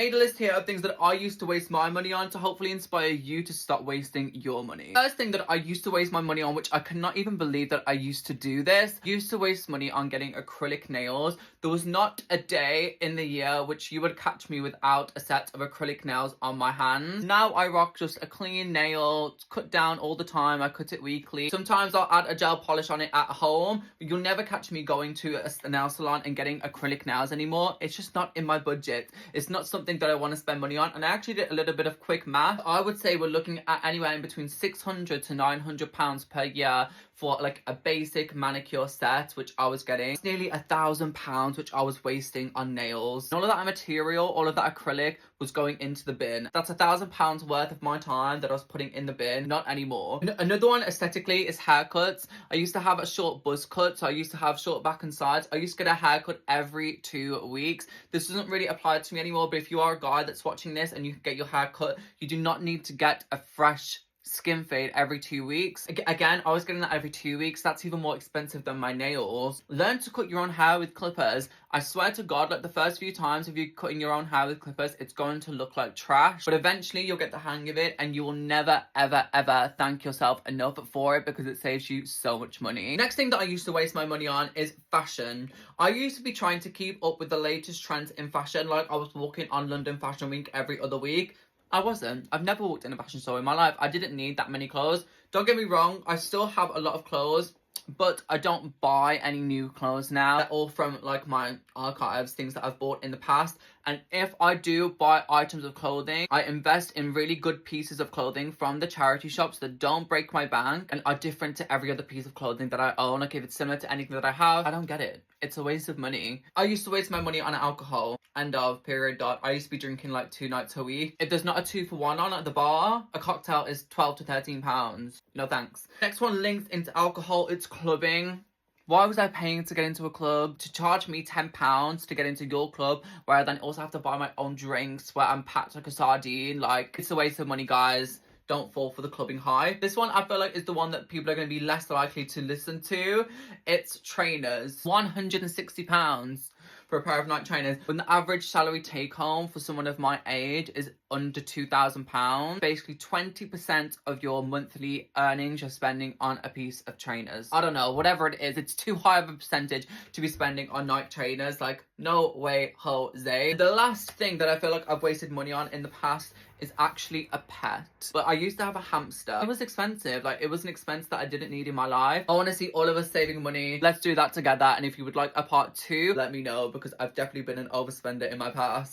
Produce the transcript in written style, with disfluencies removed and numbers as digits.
Made a list here of things that I used to waste my money on to hopefully inspire you to stop wasting your money. First thing that I used to waste my money on, which I cannot even believe that I used to do this, used to waste money on getting acrylic nails. There was not a day in the year which you would catch me without a set of acrylic nails on my hands. Now I rock just a clean nail, cut down all the time. I cut it weekly. Sometimes I'll add a gel polish on it at home, but you'll never catch me going to a nail salon and getting acrylic nails anymore. It's just not in my budget. It's not something that I want to spend money on. And I actually did a little bit of quick math. I would say we're looking at anywhere in between £600 to £900 per year for like a basic manicure set, which I was getting. It's nearly £1,000 which I was wasting on nails. And all of that material, all of that acrylic was going into the bin. That's £1,000 worth of my time that I was putting in the bin. Not anymore. Another one aesthetically is haircuts. I used to have a short buzz cut, so I used to have short back and sides. I used to get a haircut every 2 weeks. This doesn't really apply to me anymore, but if you are a guy that's watching this and you get your hair cut, you do not need to get a fresh skin fade every 2 weeks. Again, I was getting that every 2 weeks. That's even more expensive than my nails. Learn to cut your own hair with clippers. I swear to God, like the first few times if you're cutting your own hair with clippers, it's going to look like trash. But eventually you'll get the hang of it and you will never, ever, ever thank yourself enough for it because it saves you so much money. Next thing that I used to waste my money on is fashion. I used to be trying to keep up with the latest trends in fashion, like I was walking on London Fashion Week every other week. I wasn't. I've never walked in a fashion store in my life. I didn't need that many clothes. Don't get me wrong, I still have a lot of clothes, but I don't buy any new clothes now. They're all from like my archives, things that I've bought in the past. And if I do buy items of clothing, I invest in really good pieces of clothing from the charity shops that don't break my bank and are different to every other piece of clothing that I own. Like if it's similar to anything that I have, I don't get it. It's a waste of money. I used to waste my money on alcohol. End of, period, dot. I used to be drinking like 2 nights a week. If there's not a 2-for-1 on at the bar, a cocktail is £12 to £13. No thanks. Next one linked into alcohol, it's clubbing. Why was I paying to get into a club? To charge me £10 to get into your club, where I then also have to buy my own drinks, where I'm packed like a sardine. Like, it's a waste of money, guys. Don't fall for the clubbing high. This one I feel like is the one that people are going to be less likely to listen to. It's trainers. £160 for a pair of Nike trainers, when the average salary take home for someone of my age is under £2,000. Basically 20% of your monthly earnings you're spending on a piece of trainers. I don't know, whatever it is, it's too high of a percentage to be spending on Nike trainers. Like, no way, Jose. The last thing that I feel like I've wasted money on in the past is actually a pet. But I used to have a hamster. It was expensive. Like, it was an expense that I didn't need in my life. I want to see all of us saving money. Let's do that together. And if you would like a part 2, let me know, because I've definitely been an overspender in my past.